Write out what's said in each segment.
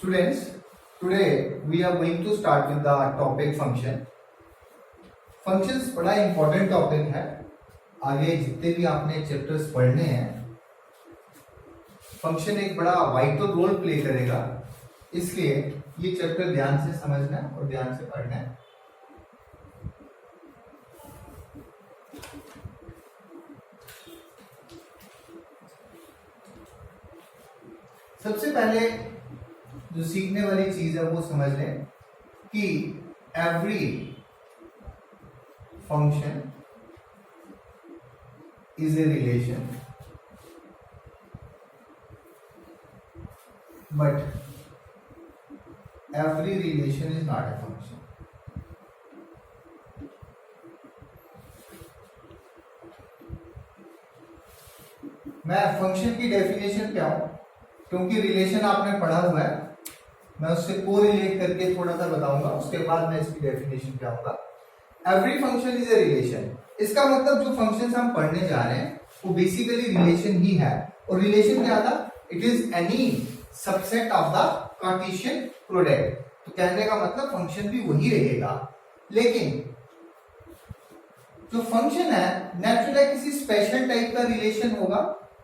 Students, today we are going to start with the topic function. Functions बड़ा important topic है. आगे जितने भी आपने चैप्टर्स पढ़ने हैं, फंक्शन एक बड़ा वाइटल रोल प्ले करेगा. इसलिए ये चैप्टर ध्यान से समझना है और ध्यान से पढ़ना है. सबसे पहले जो सीखने वाली चीज है वो समझ लें कि every function is a relation but every relation is not a function. मैं फंक्शन की डेफिनेशन पे आऊं क्योंकि रिलेशन आपने पढ़ा हुआ है. मैं उससे को रिलेट करके थोड़ा सा बताऊंगा, उसके बाद मैं इसकी डेफिनेशन पे आऊंगा. Every function is a relation. इसका मतलब जो फंक्शंस हम पढ़ने जा रहे हैं वो बेसिकली रिलेशन ही है. और रिलेशन क्या था? It is any subset of the Cartesian product. तो कहने का मतलब फंक्शन भी वही रहेगा. लेकिन जो फंक्शन है नेचुरली किसी स्पेशल टाइप का रिलेशन होगा.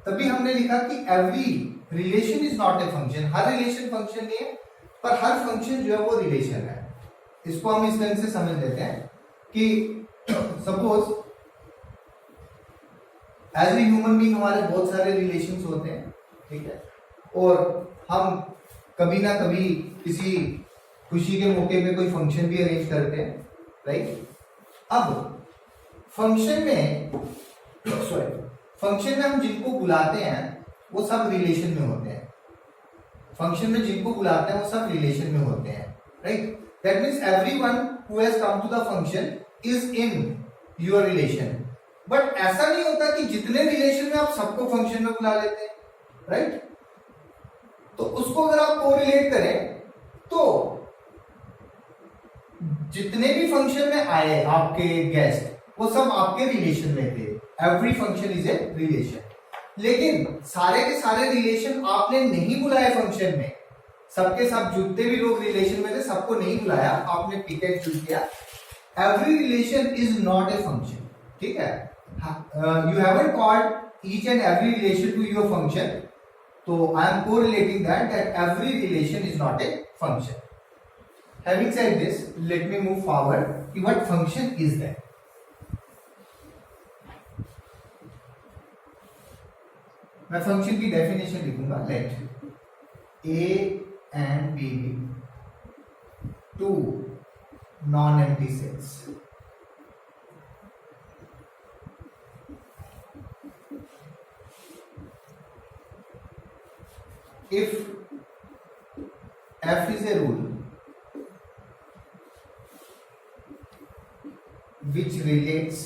तभी हमने लिखा कि every relation is not a function. Her relation function नहीं है, पर हर फंक्शन जो है वो रिलेशन है. इसको हम इस तरह से समझ लेते हैं कि suppose as a human being हमारे बहुत सारे रिलेशंस होते हैं, ठीक है. और हम कभी ना कभी किसी खुशी के मौके पे कोई फंक्शन भी अरेंज करते हैं, राइट. अब फंक्शन में हम जिनको बुलाते हैं वो सब रिलेशन में होते हैं. फंक्शन में जिनको बुलाते हैं वो सब रिलेशन में होते हैं, right. That means everyone who has come to the function is in your relation. But ऐसा नहीं होता कि जितने रिलेशन में आप सबको फंक्शन में बुला लेते हैं, राइट. तो उसको अगर आप कोरिलेट करें तो जितने भी फंक्शन में आए आपके गेस्ट वो सब आपके रिलेशन में थे. Every function is a relation. लेकिन सारे के सारे रिलेशन आपने नहीं बुलाए फंक्शन में. सबके सब जितने भी लोग रिलेशन में थे सबको नहीं बुलाया, आपने पिक एंड चूज किया. Every relation is not a function, ठीक है. You haven't called each and every relation to your function. तो I am correlating that every relation is not a function. Having said this, let me move forward. What function is that? मैं function की definition लिखूंगा. Let A and B two non empty sets. If f is a rule which relates,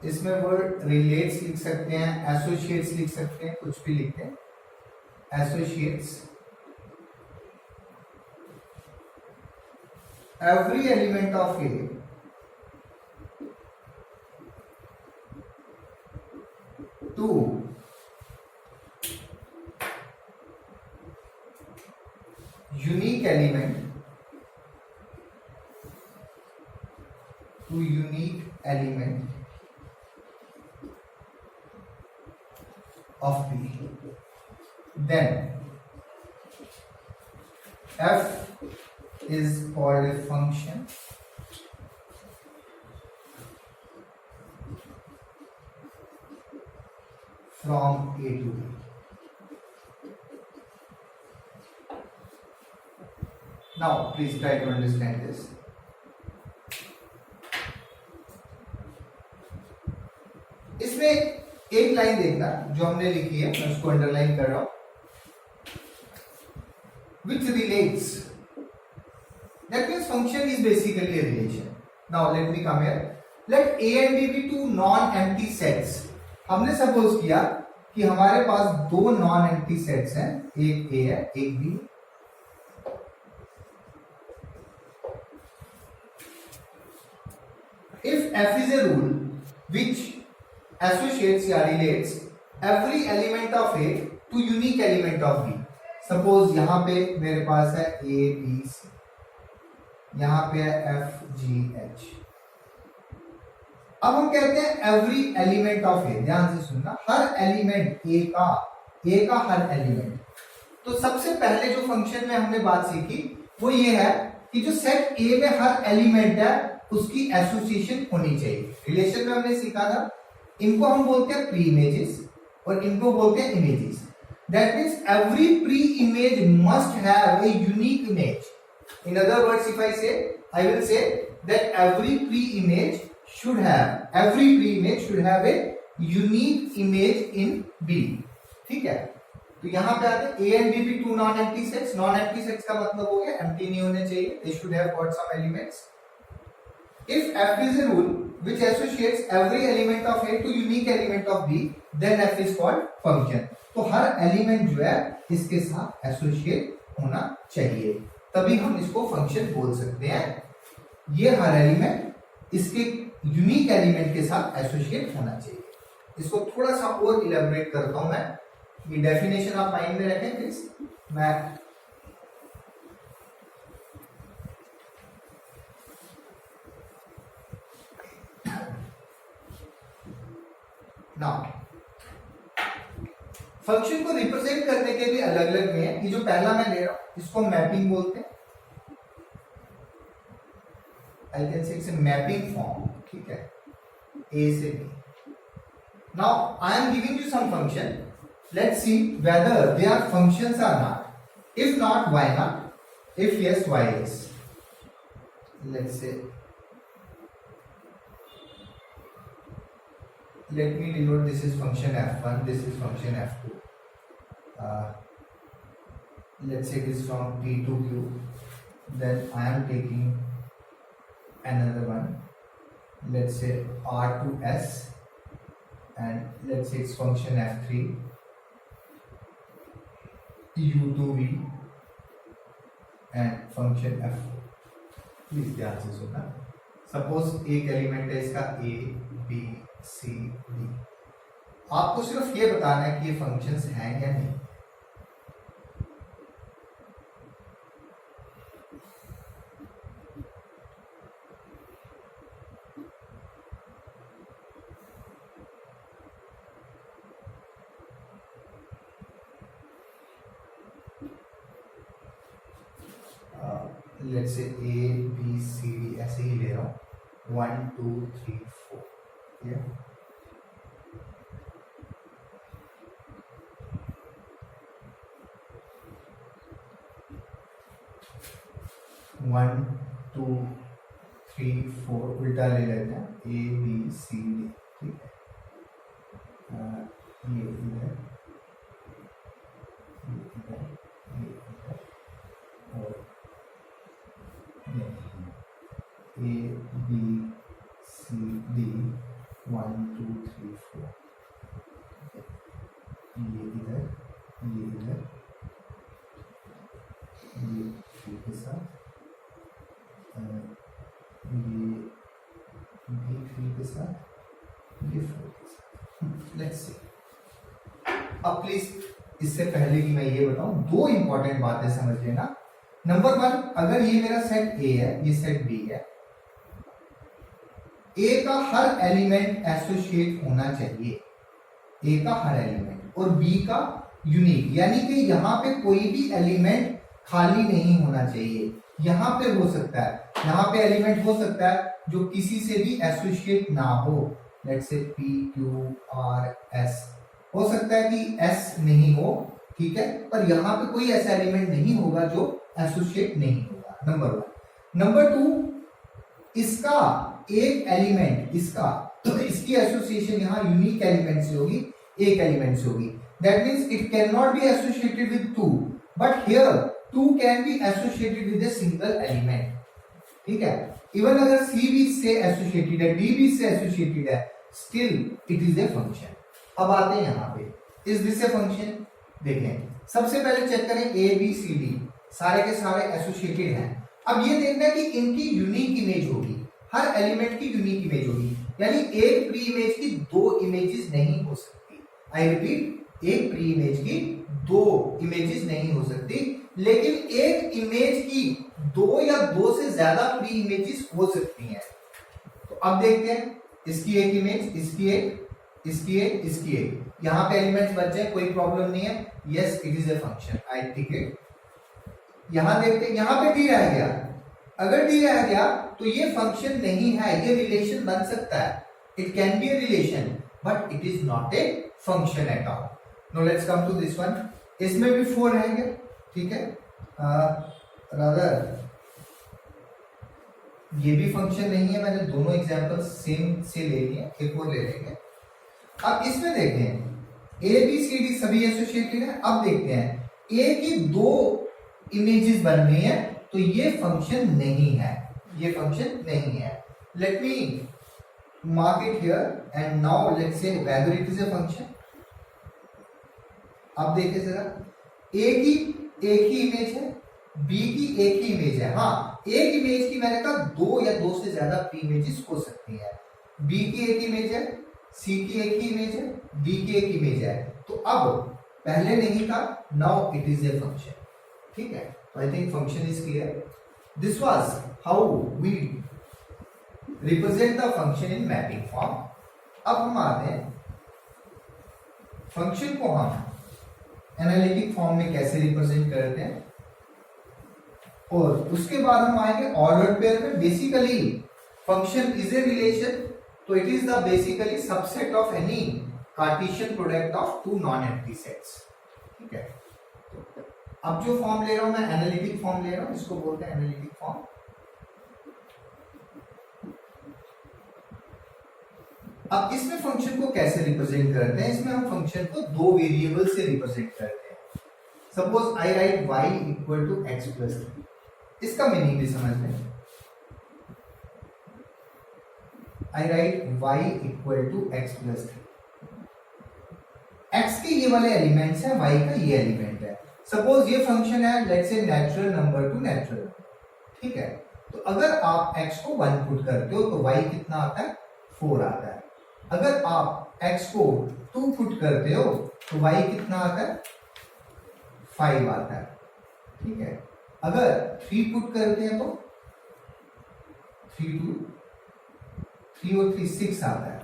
इसमें word relates लिख सकते हैं, associates लिख सकते हैं, कुछ भी लिखते हैं. Associates every element of A to unique element to unique element of B, then f is called a function from A to B. Now please try to understand this. इसमें एक लाइन देखना जो हमने लिखी है, मैं उसको अंडरलाइन कर रहा हूं. Which relates, that means function is basically a relation. Now let me come here. Let A and B be two non-empty sets. हमने सपोज किया कि हमारे पास दो नॉन एम्प्टी सेट्स हैं, एक A है एक B. If F is a rule which associates या relates every element of A to unique element of B. Suppose यहां पे मेरे पास है ए बी सी, यहां पे है एफ जी एच। अब हम कहते हैं एवरी एलिमेंट ऑफ ए, ध्यान से सुनना, हर एलिमेंट ए का हर एलिमेंट। तो सबसे पहले जो फंक्शन में हमने बात सीखी वो ये है कि जो सेट ए में हर एलिमेंट है उसकी एसोसिएशन होनी चाहिए। रिलेशन में हमने सीखा था, इनको हम बोलते हैं प्री इमेजेस और इनको बोलते हैं images. That means every pre image must have a unique image. In other words, if I will say that every pre-image should have a unique image in B. ठीक है, तो यहां पे आते हैं A and B भी two non empty sets. Non empty sets का मतलब हो गया एम्प्टी नहीं होने चाहिए, they should have got some elements. If F is a rule which associates every element of A to unique element of B, then F is called function. तो हर element जो है इसके साथ एसोसिएट होना चाहिए, तभी हम इसको फंक्शन बोल सकते हैं। ये हर एलिमेंट इसके यूनिक एलिमेंट के साथ एसोसिएट होना चाहिए। इसको थोड़ा सा और इलेबोरेट करता हूं मैं, ये डेफिनेशन आप माइंड में रखें प्लीज। मैं नाउ फंक्शन को रिप्रेजेंट करने के भी अलग अलग वे हैं। ये जो पहला मैं ले रहा हूं इसको मैपिंग बोलते हैं। I can say it's a mapping form, ठीक है, ए से B. Now I am giving you some function, let's see whether they are functions are not. If not, why not? If yes, why yes? Let's say let me denote this is function f1, this is function f2. Let's say it is from P to Q, then I am taking another one, let's say R to S, and let's say it's function f3, U to V, and function f4. Please ध्यान से सुनना। Suppose एक element है इसका A, B, C, D। आपको सिर्फ ये बताना है कि ये फंक्शंस हैं या नहीं। Let's say A, B, C, D ऐसे ही ले रहा हूँ, 1 2 3 4, yeah? 1 2 3 4 उल्टा ले लेते हैं, A B C D, ठीक है। ये इधर, ये इधर, ये इधर, और A B C D 1 2 3 4, ये इधर, ये इधर, ये 3 के साथ, ये भी 3 के साथ, ये 4 के साथ। Let's see. अब प्लीज इससे पहले कि मैं ये बताऊं, दो इंपॉर्टेंट बातें समझ लेना। नंबर 1, अगर ये मेरा सेट ए है, ये सेट बी है, ए का हर एलिमेंट एसोसिएट होना चाहिए, ए का हर एलिमेंट, और बी का यूनिक, यानी कि यहां पे कोई भी एलिमेंट खाली नहीं होना चाहिए। यहां पे हो सकता है, यहां पे एलिमेंट हो सकता है जो किसी से भी एसोसिएट ना हो, let's say P Q R S, हो सकता है कि एस नहीं हो, ठीक है, पर यहां पे कोई ऐसा एलिमेंट नहीं होगा जो एसोसिएट नहीं होगा। नंबर 1। नंबर 2, इसका एक एलिमेंट, इसका तो इसकी एसोसिएशन यहां यूनिक एलिमेंट से होगी, एक एलिमेंट से होगी। That means it can not be associated with 2, but here 2 can be associated with a single element, ठीक है। इवन अगर C भी इससे एसोसिएटेड है, D भी इससे एसोसिएटेड है, still it is a function. अब आते हैं यहां पे, इज दिस ए फंक्शन? देखें, सबसे पहले चेक करें A B C D सारे के सारे एसोसिएटेड हैं। अब ये देखना है कि इनकी यूनिक इमेज होगी, हर एलिमेंट की यूनिक इमेज होगी, यानी एक प्री इमेज की 2 इमेजेस नहीं हो सकती। आई रिपीट, एक प्री इमेज की दो इमेजेस नहीं हो सकती, लेकिन एक इमेज की दो या दो से ज्यादा फ्री इमेजेस हो सकती हैं। तो अब देखते हैं, इसकी एक इमेज, इसकी एक, इसकी एक, इसकी एक, यहां पे एलिमेंट्स बच जाए, कोई प्रॉब्लम नहीं है। Yes it is a function, I take it. यहां देखते हैं, यहां पे डी रह गया, अगर डी रह गया तो ये फंक्शन नहीं है, ये रिलेशन बन सकता है, it can be a relation but it is not a function at all. No let's come to this one, इसमें भी 4 रहेंगे, ठीक है, रादर ये भी फंक्शन नहीं है, मैंने दोनों एग्जांपल सेम से ले लिए, एक और ले लेंगे। अब इसमें देखें ए बी सी डी सभी एसोसिएटेड है। अब देखते हैं ए की दो इमेजेस बन रही है, तो ये फंक्शन नहीं है, ये फंक्शन नहीं है। Let me mark it here and now let's say weather it is a function. अब देखिए जरा, ए की एक ही इमेज है, बी की एक ही इमेज है। हाँ, एक इमेज की मैंने कहा दो या दो से ज्यादा फ्री इमेजेस हो सकती है। बी की एक इमेज है, सी की एक ही इमेज है, डी की एक इमेज है। तो अब पहले नहीं था, now it is a function, ठीक है। तो I think function is clear. This was how we represent the function in mapping form. अब हम आते हैं फंक्शन को हम एनालिटिक फॉर्म में कैसे रिप्रेजेंट करते हैं, और उसके बाद हम आएंगे ऑर्डर्ड पेयर में। Basically function is a relation, तो it is the basically subset of any Cartesian product of two non empty sets, ठीक है। अब जो फॉर्म ले रहा हूं मैं, एनालिटिक फॉर्म ले रहा हूं, इसको बोलते हैं एनालिटिक फॉर्म। अब इसमें फंक्शन को कैसे रिप्रेजेंट करते हैं, इसमें हम फंक्शन को दो वेरिएबल से रिप्रेजेंट करते हैं। Suppose I write y equal to X plus 3, इसका मीनिंग भी समझ लें। I write y equal to X plus 3, x के ये वाले एलिमेंट्स हैं, y का ये एलिमेंट है। सपोज ये फंक्शन है let's say natural number two natural number, ठीक है। तो अगर आप x को 1 पुट करते हो तो y कितना आता है, 4 आता है। अगर आप x को 2 पुट करते हो तो y कितना आता है, 5 आता है, ठीक है। अगर 3 पुट करते हैं तो 3 और 3 6 आता है,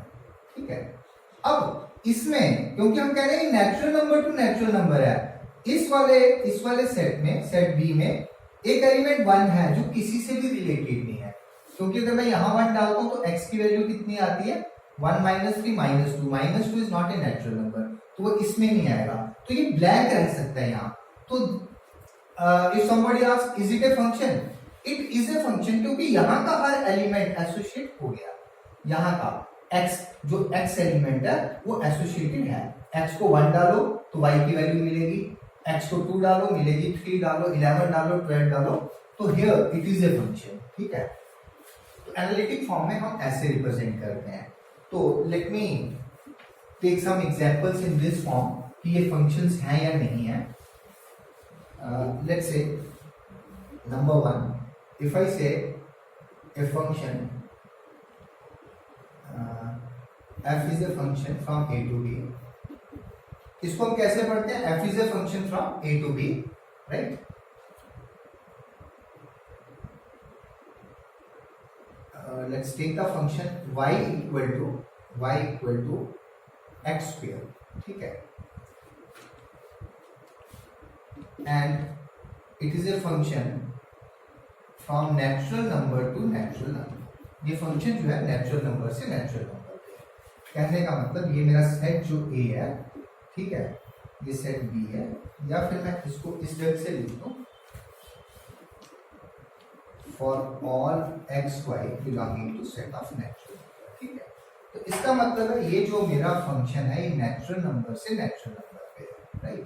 ठीक है। अब इसमें क्योंकि हम कह रहे हैं natural number two natural number है, इस वाले सेट में, सेट बी में एक एलिमेंट 1 है जो किसी से भी रिलेटेड नहीं है, क्योंकि अगर मैं यहां 1 डालता हूं तो x की वैल्यू कितनी आती है, 1 - 3 -2 -2 is not a natural number, तो वो इसमें नहीं आएगा, तो ये ब्लैंक रह सकता है यहाँ। तो if somebody ask is it A function, it is a function, क्योंकि यहाँ का हर एलिमेंट एसोसिएट हो गया। यहाँ का x जो x एलिमेंट है वो एसोसिएटेड है। x को 1 डालो तो y की वैल्यू मिलेगी, x को 2 डालो मिलेगी, 3 डालो, 11 डालो, 12 डालो, तो here it is a function, ठीक है। तो एनालिटिक फॉर्म में हम ऐसे रिप्रेजेंट करते हैं। तो let me take some examples in this form कि ये फंक्शंस हैं या नहीं है। Let's say number 1, if I से a function f is a function from a to b, इसको हम कैसे पढ़ते हैं, f is a function from a to b, right? Let's take the function y equal to x square, ठीक है, and it is a function from natural number to natural number। ये function जो है नेचुरल नंबर से natural number पे है। कहने का मतलब ये मेरा सेट जो a है, ठीक है, ये सेट b है, या फिर मैं इसको इस तरह से लिख दूं, for all x y belonging to set of natural number, ठीक है। तो इसका मतलब है ये जो मेरा फंक्शन है ये नेचुरल नंबर से नेचुरल नंबर पे है, right.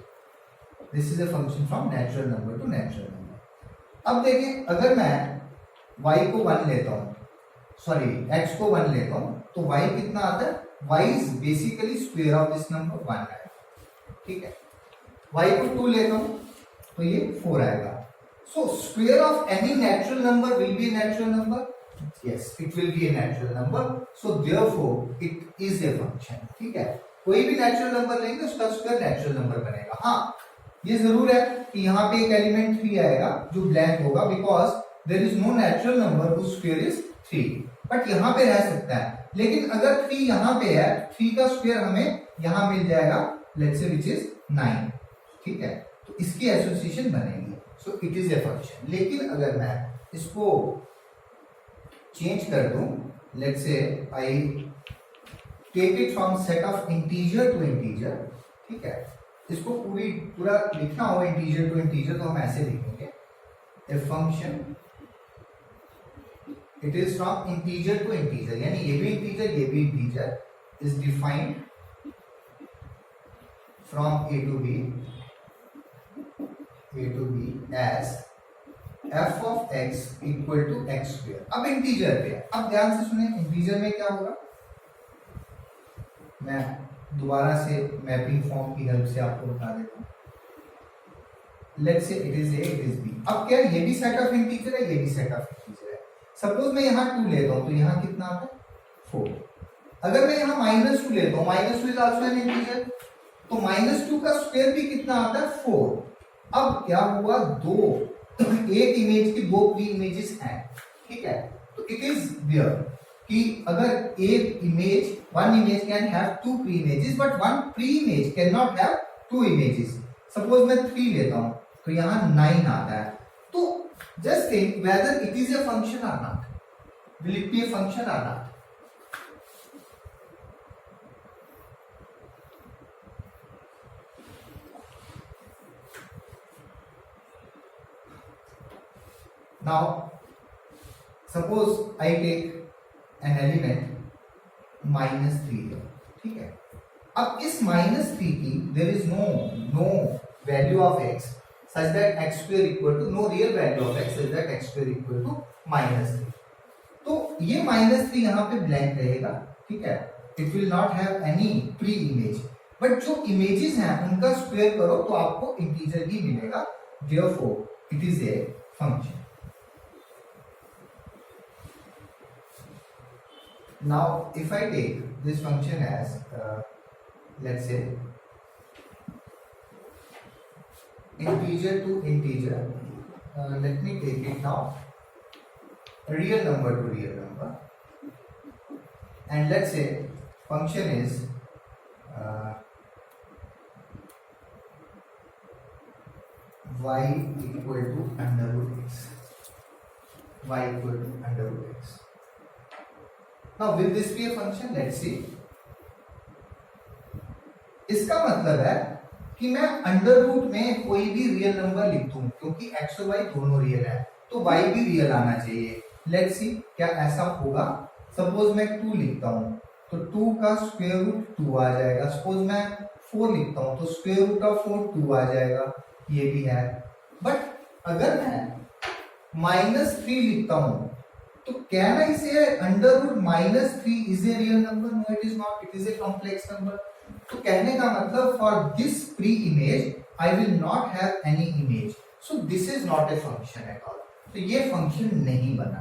This is a function from natural number two natural number. अब देखिए अगर मैं y को 1 लेता हूं, सॉरी x को 1 लेता हूं, तो y कितना आता है, y is basically square of this number 1 है, ठीक है। y को 2 लेता हूं तो ये 4 आएगा। So square of any natural number will be a natural number, yes it will be a natural number, so therefore it is a function, ठीक है। कोई भी नेचुरल नंबर लेंगे उसका स्क्वायर नेचुरल नंबर बनेगा। हाँ, ये जरूर है कि यहाँ पे एक एलिमेंट 3 आएगा जो ब्लैंक होगा, because there is no natural number whose square is 3, but यहाँ पे रह सकता है। लेकिन अगर 3 यहाँ पे है, 3 का स्क्वायर हमें यहाँ मिल जाएगा, लेट्स से विच इज 9, ठीक है, तो इसकी एसोसिएशन बनेगी, so it is a function. लेकिन अगर मैं इसको चेंज कर दूं, let's say I take it from set of integer to integer, ठीक है, इसको पूरा लिखना हो इंटीजर टू इंटीजर, तो हम ऐसे लिखेंगे a function it is from integer to integer, यानी ये भी इंटीजर ये भी integer, is defined from A to B as f of x equal to x square. अब इंटीजर पे, अब ध्यान से सुने, इंटीजर में क्या होगा, मैं दोबारा से मैपिंग फॉर्म की हेल्प से आपको बता देता हूं। Let's say it is a, it is b। अब क्या ये भी सेट ऑफ इंटीजर है, ये भी सेट ऑफ इंटीजर है। सपोज मैं यहाँ 2 लेता हूं, तो यहाँ कितना आता है 4। अगर मैं यहाँ -2 लेता हूं, -2 इज आल्सो एन इंटीजर, तो -2 का स्क्वायर भी कितना आता है 4। अब क्या हुआ, एक इमेज की 2 प्री इमेजेस हैं, ठीक है, तो इट इज देयर कि अगर एक image, one image can have 2 pre images, but one pre image can not have 2 images. Suppose मैं 3 लेता हूं, तो यहाँ 9 आता है, तो just think whether it is a function or not, will it be a function or not. Now, suppose I take an element -3 है, ठीक है। अब इस -3 की there is no value of x such that x square equal to, no real value of x such that x square equal to -3। तो ये -3 यहाँ पे ब्लैंक रहेगा, ठीक है, it will not have any pre image, but जो images हैं उनका स्क्वायर करो तो आपको इंटीजर ही मिलेगा, therefore it is a function। Now if I take this function as let's say integer to integer, let me take it now real number to real number, and let's say function is y equal to under root x, y equal to under root x। Now will this be a function? Let's see। इसका मतलब है कि मैं under root में कोई भी real number लिख दूं, क्योंकि x और y दोनों रियल है, तो y भी रियल आना चाहिए। लेट्स सी क्या ऐसा होगा। सपोज मैं 2 लिखता हूं, तो 2 का स्क्वायर रूट 2 आ जाएगा। सपोज मैं 4 लिखता हूं, तो स्क्वायर रूट ऑफ 4 2 आ जाएगा, ये भी है। बट अगर मैं -3 लिखता हूं, तो क्या ना इसे under root -3 is a real number? No it is not, it is a complex number. तो कहने का मतलब for this pre image I will not have any image, so this is not a function at all. तो ये function नहीं बना।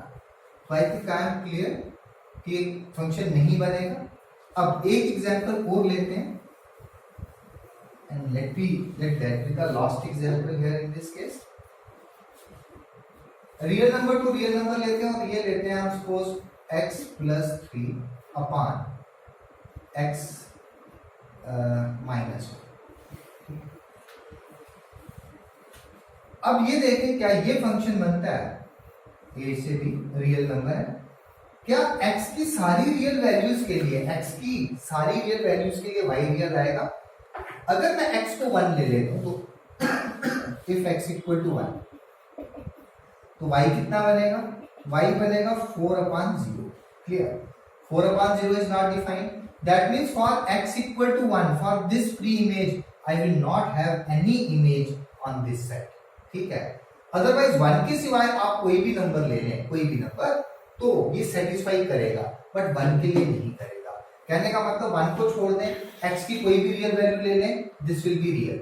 तो I think I am clear कि फंक्शन नहीं बनेगा। अब एक एग्जांपल और लेते हैं, and let that be the last example here in this case. Real number two real number लेते हैं, और ये लेते हैं हम suppose x plus 3 upon x minus 1। अब ये देखें क्या ये फंक्शन बनता है, a से भी रियल नंबर है क्या? x की सारी रियल वैल्यूज के लिए, x की सारी रियल वैल्यूज के लिए y रियल आएगा। अगर मैं x को 1 ले लेता हूं, तो इफ x इक्वल टू 1, तो y कितना बनेगा? y बनेगा 4/0। Clear? 4/0 is not defined. That means for x equal to 1, for this pre-image, I will not have any image on this set. ठीक है? Otherwise 1 के सिवाय आप कोई भी नंबर ले लें, कोई भी नंबर, तो ये सेटिस्फाई करेगा, बट 1 के लिए नहीं करेगा। कहने का मतलब 1 को छोड़ दें, x की कोई भी रियल वैल्यू ले लें, this will be real.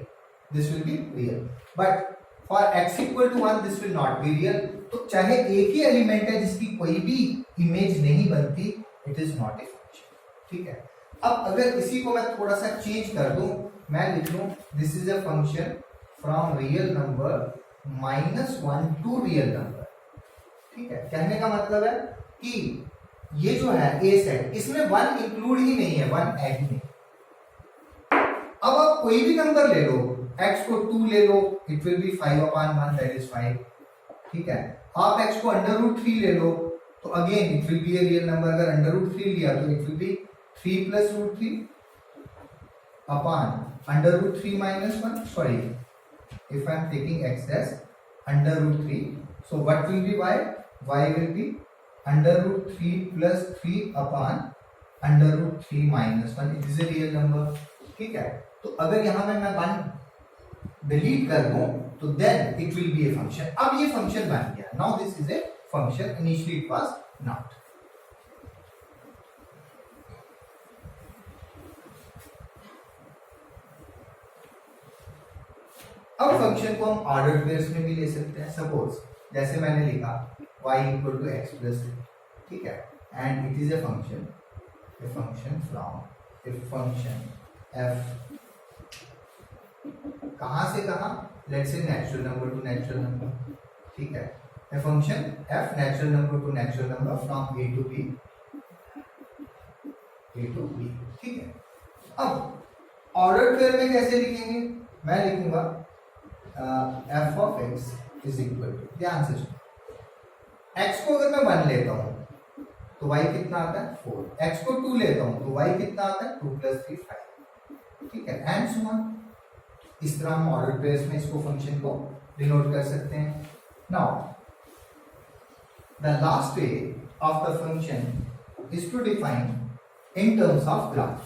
This will be real. But for x equal to 1 this will not be real। तो चाहे एक ही एलिमेंट है जिसकी कोई भी इमेज नहीं बनती, it is not a function. ठीक है? अब अगर इसी को मैं थोड़ा सा चेंज कर दूं, मैं लिख लूं this is a function from real number -1 to real number. ठीक है, कहने का मतलब है कि ये जो है ए सेट, इसमें 1 इंक्लूड ही नहीं है, 1 ऐड ही नहीं। अब आप कोई भी नंबर ले लो, x को 2 ले लो, it will be 5/1 that is 5। ठीक है, आप x को √3 ले लो तो again it will be A real number. अगर √3 लिया तो it will B 3 + √3 upon √3 - 1। Sorry, if I am taking x as √3, so what will be y? Y will be √3 + 3 upon √3 - 1। It is a real number। ठीक है, तो अगर यहां में मैं 1 डिलीट कर दूं तो then it will be a function. अब ये फंक्शन बन गया, now this is a function, initially it was not. अब फंक्शन को हम ऑर्डर पेयर्स में भी ले सकते हैं। सपोज जैसे मैंने लिखा y = x + 3, ठीक है, and it is a function from a function f कहां से कहां, let's say natural number two natural number. ठीक है, a function f natural number two natural number from a to b। ठीक है, अब ऑर्डर पेयर में कैसे लिखेंगे? मैं लिखूंगा f of x is equal to, ध्यान से सुनो, x को अगर मैं 1 लेता हूं तो y कितना आता है 4, x को 2 लेता हूं तो y कितना आता है 2 + 3 5। ठीक है, एंड सो ऑन। इस तरह हम ऑर्डर पेयर्स में इसको फंक्शन को डिनोट कर सकते हैं। Now the last way of the function is to define in terms of graph.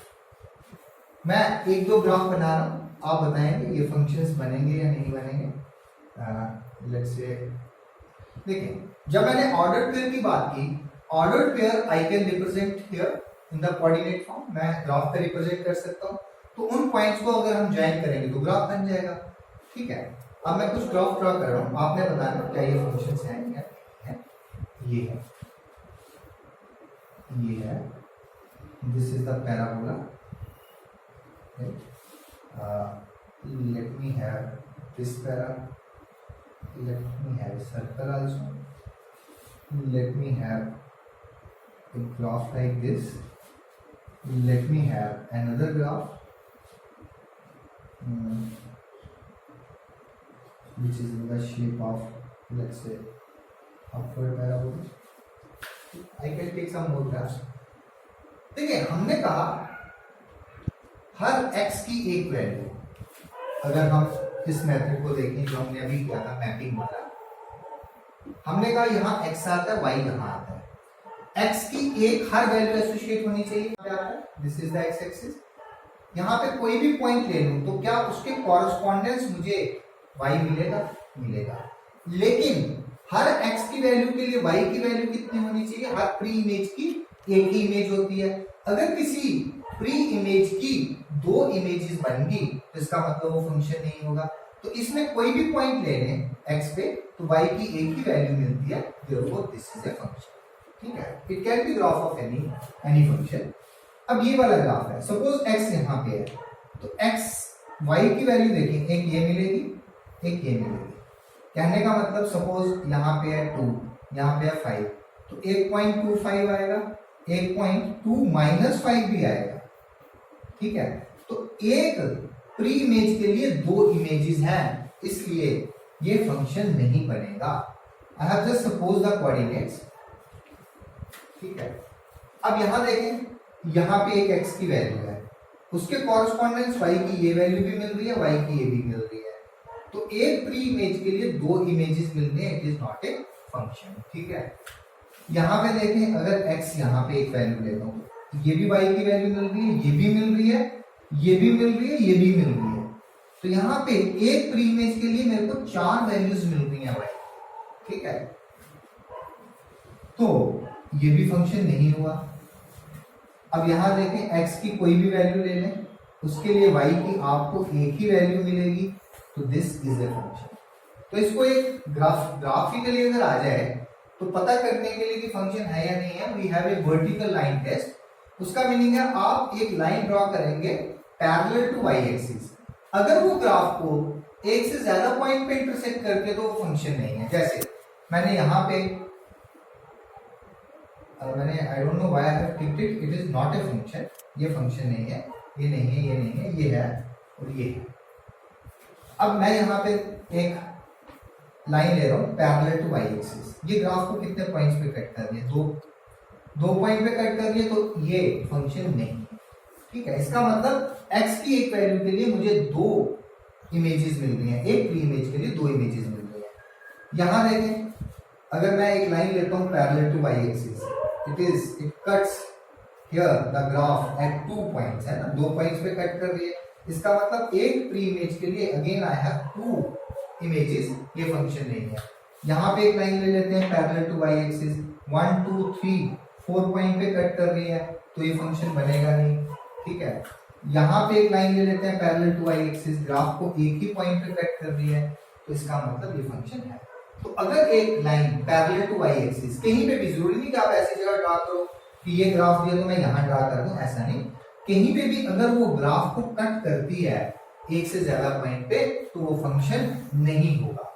मैं 1-2 ग्राफ बना रहा हूं, आप बताएंगे ये फंक्शंस बनेंगे या नहीं बनेंगे। लेट्स से देखिए, जब मैंने ऑर्डर्ड पेयर की बात की, ordered pair I can represent here in the coordinate form, मैं ग्राफ पे रिप्रेजेंट कर सकता हूं। तो उन पॉइंट्स को अगर हम ज्वाइन करेंगे तो ग्राफ बन जाएगा। ठीक है, अब मैं कुछ ग्राफ ड्रॉ कर रहा हूं, आपने बताना क्या ये फंक्शंस हैं या नहीं है। ये है, this is the parabola. Let me have this let me have a circle also, let me have a graph like this, let me have another graph which is in the shape of, let's say, upward parabola. I can take some more graphs। देखिए, हमने कहा हर x की एक value, अगर हम इस method को देखें जो हमने अभी किया था मैपिंग वाला, हमने कहा यहाँ x आता है, y यहाँ आता है। x की एक हर वैल्यू एसोसिएट होनी चाहिए, this is the x axis. यहाँ पे कोई भी पॉइंट ले लूं तो क्या उसके कॉरस्पॉन्डेंस मुझे y मिलेगा। लेकिन हर x की वैल्यू के लिए y की वैल्यू कितनी होनी चाहिए? हर प्री इमेज की एक ही इमेज होती है। अगर किसी प्री इमेज की 2 इमेजेस बन गई तो इसका मतलब वो फंक्शन नहीं होगा। तो इसमें कोई भी पॉइंट ले लें x पे तो y की एक ही वैल्यू मिलती है, therefore this is a function. ठीक है, it can B graph of any function. अब ये वाला ग्राफ है, सपोज x यहाँ पे है तो x y की वैल्यू देखें, एक ये मिलेगी, एक ये मिलेगी। कहने का मतलब सपोज यहाँ पे है 2, यहाँ पे है 5, तो 1.25 आएगा, 1.2 - 5 भी आएगा। ठीक है, तो एक प्री इमेज के लिए 2 इमेजेस हैं, इसलिए ये फंक्शन नहीं बनेगा। I have just suppose the coordinates. ठीक है, अब यहां देखें, यहां पे एक x की वैल्यू है, उसके कॉरस्पॉन्डेंस y की ये वैल्यू भी मिल रही है, y की ये भी मिल रही है। तो एक प्री इमेज के लिए 2 इमेजेस मिल रहे हैं, it is not a function. ठीक है, यहां पे देखें, अगर x यहां पे एक वैल्यू लेता हूं, ये भी y की वैल्यू मिल रही है, ये भी मिल रही है, ये भी मिल रही है, ये भी मिल रही है। तो यहाँ पे एक प्री इमेज के लिए मेरे को 4 वैल्यूज मिल रही है y। ठीक है, तो ये भी फंक्शन नहीं हुआ। अब यहां देखें, x की कोई भी वैल्यू ले लें, उसके लिए y की आपको एक ही वैल्यू मिलेगी, तो दिस इज ए फंक्शन। तो इसको एक ग्राफिकली अगर आ जाए तो पता करने के लिए कि फंक्शन है या नहीं है, we have a vertical line test. उसका मीनिंग है आप एक लाइन ड्रॉ करेंगे पैरेलल टू y एक्सिस। अगर वो ग्राफ को एक से ज्यादा पॉइंट पे इंटरसेक्ट करके तो वो फंक्शन नहीं है। जैसे मैंने यहाँ पे I don't know why I have ticked it, it is not a function, ये फंक्शन नहीं है, ये नहीं है, ये नहीं है, ये है और ये है। अब मैं यहाँ पे एक लाइन ले रहा हूँ पैरेलल टू वाई एक्सिस, ये ग्राफ को कितने पॉइंट्स पे कट कर रही है, दो पॉइंट पे कट कर रही है, तो ये फंक्शन नहीं है। ठीक है, इसका मतलब x की एक वैल्यू के लिए मुझे दो इमेजेस मिल रही हैं, एक प्री इमेज के लिए दो इमेजेस मिल रही हैं। यहां देखें, अगर मैं एक लाइन लेता हूं parallel to y axis, it cuts here the graph at 2 points, है ना, 2 पॉइंट्स पे कट कर रही है। इसका मतलब एक प्री इमेज के लिए अगेन आई हैव 2 इमेजेस, ये फंक्शन नहीं है। यहां पे एक लाइन ले लेते हैं parallel to y axis, 1 2 3 4 point पे कट कर रही है, तो ये फंक्शन बनेगा नहीं। ठीक है, यहाँ पे एक लाइन ले लेते हैं parallel to y axis, graph को एक ही पॉइंट पे कट कर रही है, तो इसका मतलब ये फंक्शन है। तो अगर एक line parallel to y axis कहीं पे भी, जरूरी नहीं कि आप ऐसी जगह ड्रा करो कि ये ग्राफ दिया तो मैं यहाँ ड्रा कर दूं, ऐसा नहीं, कहीं पे भी अगर वो ग्राफ को कट करती है एक से ज्यादा पॉइंट पे, तो वो फंक्शन नहीं होगा,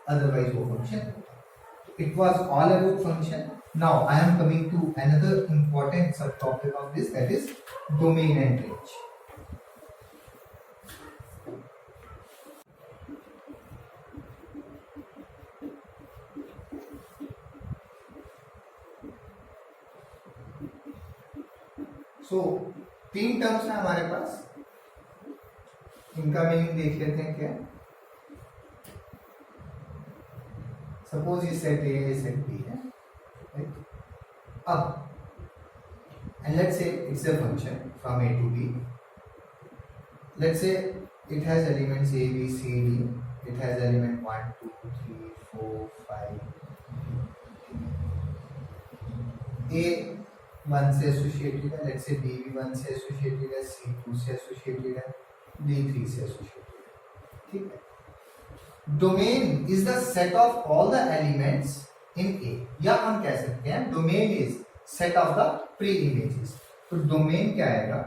अदरवाइज वो फंक्शन होगा। It was all about function. Now I am coming to another important subtopic of this, that is domain and range. So 3 terms है हमारे पास, इनका मीनिंग देख लेते हैं क्या। सपोज ये सेट ए सेट बी है, अब and let's say it's a function from a to b, let's say it has elements a b c d, it has element 1 2 3 4 5, a 1 से एसोसिएटेड है, let's say b भी 1 से associated है, c 2 से associated है, d 3 से associated है। ठीक है, domain is the set of all the elements in A, या हम कह सकते हैं domain is set of the pre images. तो डोमेन क्या आएगा,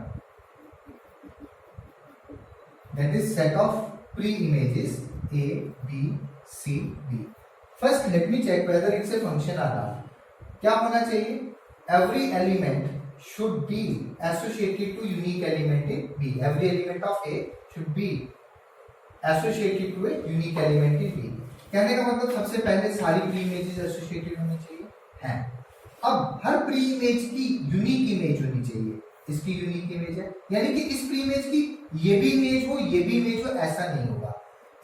that is set of pre images A B C D. First let me check whether it's a function or not. क्या होना चाहिए, every element should be associated to unique element in B, every element of A should be associated to a unique element in B. कहने का मतलब सबसे पहले सारी pre images associated होनी चाहिए हैं। अब हर प्री इमेज की यूनिक इमेज होनी चाहिए, इसकी यूनिक इमेज है, यानी कि इस प्री इमेज की ये भी इमेज हो ये भी इमेज हो, ऐसा नहीं होगा।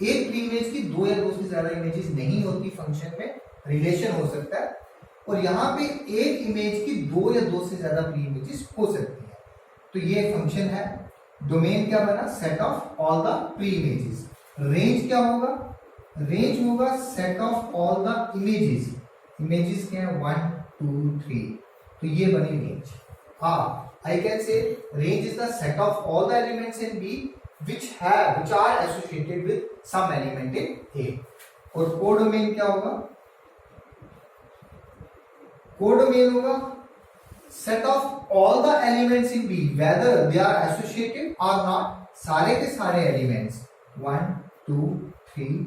एक प्री इमेज की 2 या 2 से ज्यादा इमेजेस नहीं होती, फंक्शन में रिलेशन हो सकता है, और यहाँ पे एक इमेज की 2 या 2 से ज्यादा प्री इमेजेस हो सकती है। तो ये फंक्शन है। डोमेन क्या बना, set of all the pre images. Range क्या होगा, रेंज होगा set of all the images. Images क्या है, 1 2 3, तो ये बनी range. I can say range is the set of all the elements in B which are associated with some element in A. और codomain क्या होगा, कोडोमेन होगा set of all the elements in B whether they are associated or not, सारे के सारे elements 1 2 3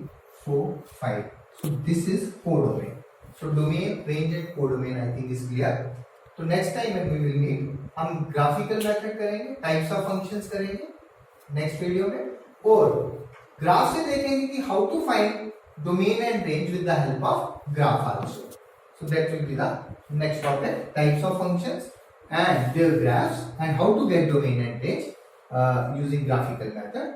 4 5, so this is codomain. So domain, range and codomain I think is clear. तो next time we will meet, हम graphical method करेंगे, types of functions करेंगे next video में, और graph से देखेंगे कि how to find domain and range with the help of graph also. So that will be the next topic, types of functions and their graphs and how to get domain and range using graphical method.